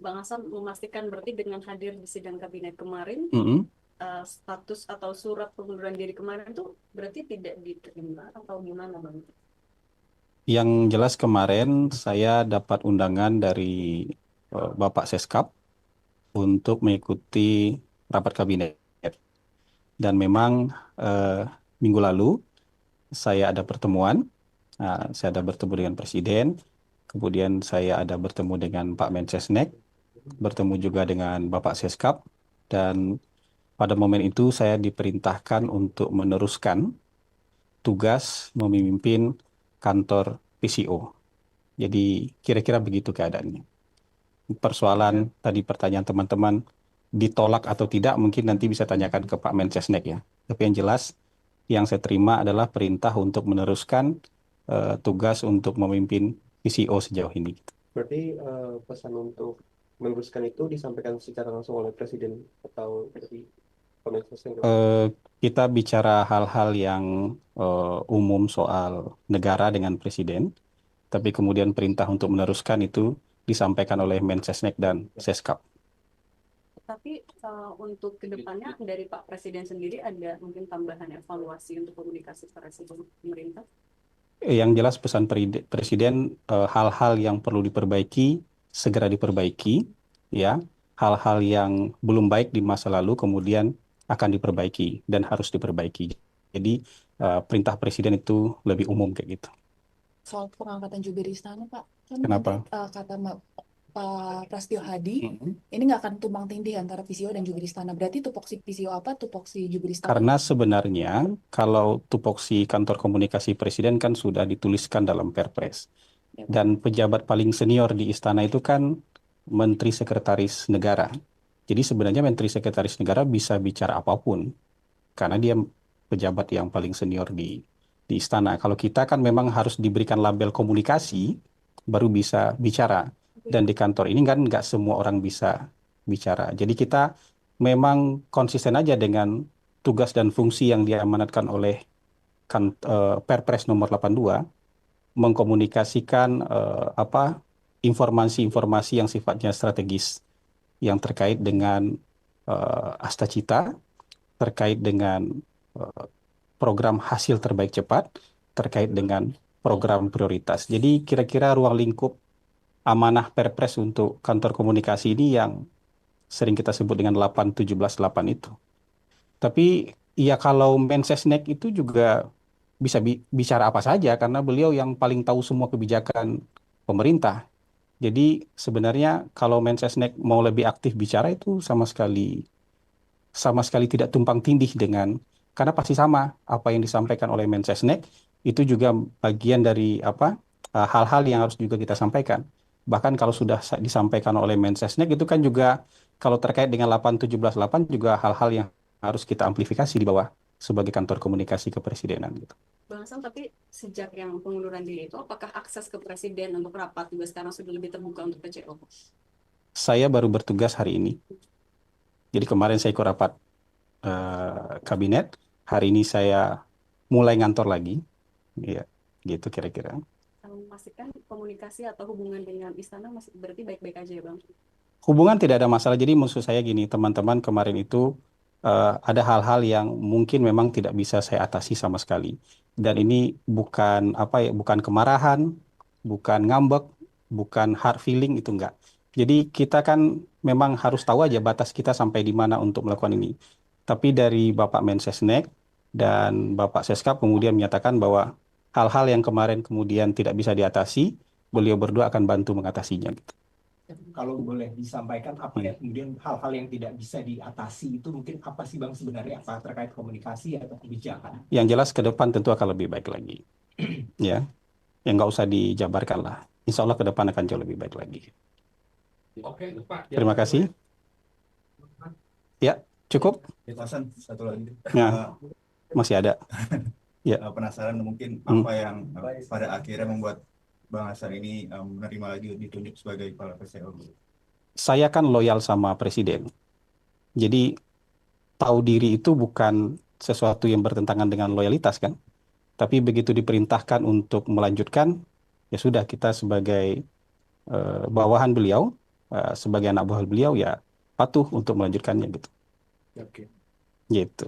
Bang Hasan memastikan berarti dengan hadir di sidang kabinet kemarin, Mm-mm. status atau surat pengunduran diri kemarin itu berarti tidak diterima atau gimana Bang? Yang jelas kemarin saya dapat undangan dari Bapak Seskap untuk mengikuti rapat kabinet. Dan memang eh, minggu lalu saya ada pertemuan, saya ada bertemu dengan Presiden, kemudian saya ada bertemu dengan Pak Mensesnek, bertemu juga dengan Bapak Seskap, dan pada momen itu saya diperintahkan untuk meneruskan tugas memimpin kantor PCO. Jadi kira-kira begitu keadaannya. Persoalan tadi pertanyaan teman-teman ditolak atau tidak mungkin nanti bisa tanyakan ke Pak Mensesnek ya. Tapi yang jelas yang saya terima adalah perintah untuk meneruskan tugas untuk memimpin PCO sejauh ini. Berarti pesan untuk meneruskan itu disampaikan secara langsung oleh Presiden atau dari Kementerian Eh, kita bicara hal-hal yang umum soal negara dengan presiden, tapi kemudian perintah untuk meneruskan itu disampaikan oleh Mensesnek dan Seskap. Tapi untuk kedepannya dari Pak Presiden sendiri ada mungkin tambahan evaluasi untuk komunikasi Presiden pemerintah? Yang jelas pesan presiden hal-hal yang perlu diperbaiki segera diperbaiki, ya. Hal-hal yang belum baik di masa lalu kemudian akan diperbaiki dan harus diperbaiki. Jadi perintah presiden itu lebih umum kayak gitu. Soal pengangkatan jubir istana, Pak. Kan nanti Kenapa? kata Pak Prasetyo Hadi, Mm-mm. ini nggak akan tumpang tindih antara PCO dan jubir istana. Berarti tupoksi PCO apa, tupoksi jubir istana Karena apa? sebenarnya kalau tupoksi kantor komunikasi presiden kan sudah dituliskan dalam Perpres. Ya, Pak. Dan pejabat paling senior di istana itu kan Menteri Sekretaris Negara. Jadi sebenarnya Menteri Sekretaris Negara bisa bicara apapun karena dia pejabat yang paling senior di istana. Kalau kita kan memang harus diberikan label komunikasi baru bisa bicara. Dan di kantor ini kan nggak semua orang bisa bicara. Jadi kita memang konsisten aja dengan tugas dan fungsi yang diamanatkan oleh Perpres nomor 82 mengkomunikasikan apa informasi-informasi yang sifatnya strategis yang terkait dengan Asta Cita, terkait dengan eh, program hasil terbaik cepat, terkait dengan program prioritas. Jadi kira-kira ruang lingkup amanah Perpres untuk kantor komunikasi ini yang sering kita sebut dengan 8-17-8 itu. Tapi ya kalau Mensesnek itu juga bisa bicara apa saja karena beliau yang paling tahu semua kebijakan pemerintah. Jadi sebenarnya kalau Mensesnek mau lebih aktif bicara itu sama sekali tidak tumpang tindih dengan karena pasti sama apa yang disampaikan oleh Mensesnek itu juga bagian dari apa hal-hal yang harus juga kita sampaikan. Bahkan kalau sudah disampaikan oleh Mensesnek itu kan juga kalau terkait dengan 8-17-8 juga hal-hal yang harus kita amplifikasi di bawah sebagai kantor komunikasi kepresidenan gitu. Bang Hasan, tapi sejak yang pengunduran diri itu, apakah akses ke Presiden untuk rapat juga sekarang sudah lebih terbuka untuk PCO? Saya baru bertugas hari ini. Jadi kemarin saya ikut rapat kabinet, hari ini saya mulai ngantor lagi. Iya, gitu kira-kira. Memastikan komunikasi atau hubungan dengan istana masih berarti baik-baik aja ya Bang? Hubungan tidak ada masalah. Jadi maksud saya gini, teman-teman kemarin itu ada hal-hal yang mungkin memang tidak bisa saya atasi sama sekali. Dan ini bukan apa ya, bukan kemarahan, bukan ngambek, bukan hard feeling itu enggak. Jadi kita kan memang harus tahu aja batas kita sampai di mana untuk melakukan ini. Tapi dari Bapak Mensesnek dan Bapak Seskap kemudian menyatakan bahwa hal-hal yang kemarin kemudian tidak bisa diatasi, beliau berdua akan bantu mengatasinya. Kalau boleh disampaikan apa ya kemudian hal-hal yang tidak bisa diatasi itu mungkin apa sih Bang sebenarnya apa terkait komunikasi atau kebijakan? Yang jelas ke depan tentu akan lebih baik lagi. Ya, yang nggak usah dijabarkan lah. Insya Allah ke depan akan jauh lebih baik lagi. Oke, Pak. Terima kasih. Ya, cukup. Ya, Hasan, satu lagi. Ya, masih ada. Ya. Penasaran mungkin Hmm. apa yang pada akhirnya membuat Bang Hasan ini menerima lagi ditunjuk sebagai kepala PCO. Saya kan loyal sama presiden. Jadi tahu diri itu bukan sesuatu yang bertentangan dengan loyalitas kan. Tapi begitu diperintahkan untuk melanjutkan, ya sudah kita sebagai bawahan beliau sebagai anak buah beliau ya patuh untuk melanjutkannya gitu. Oke. Gitu.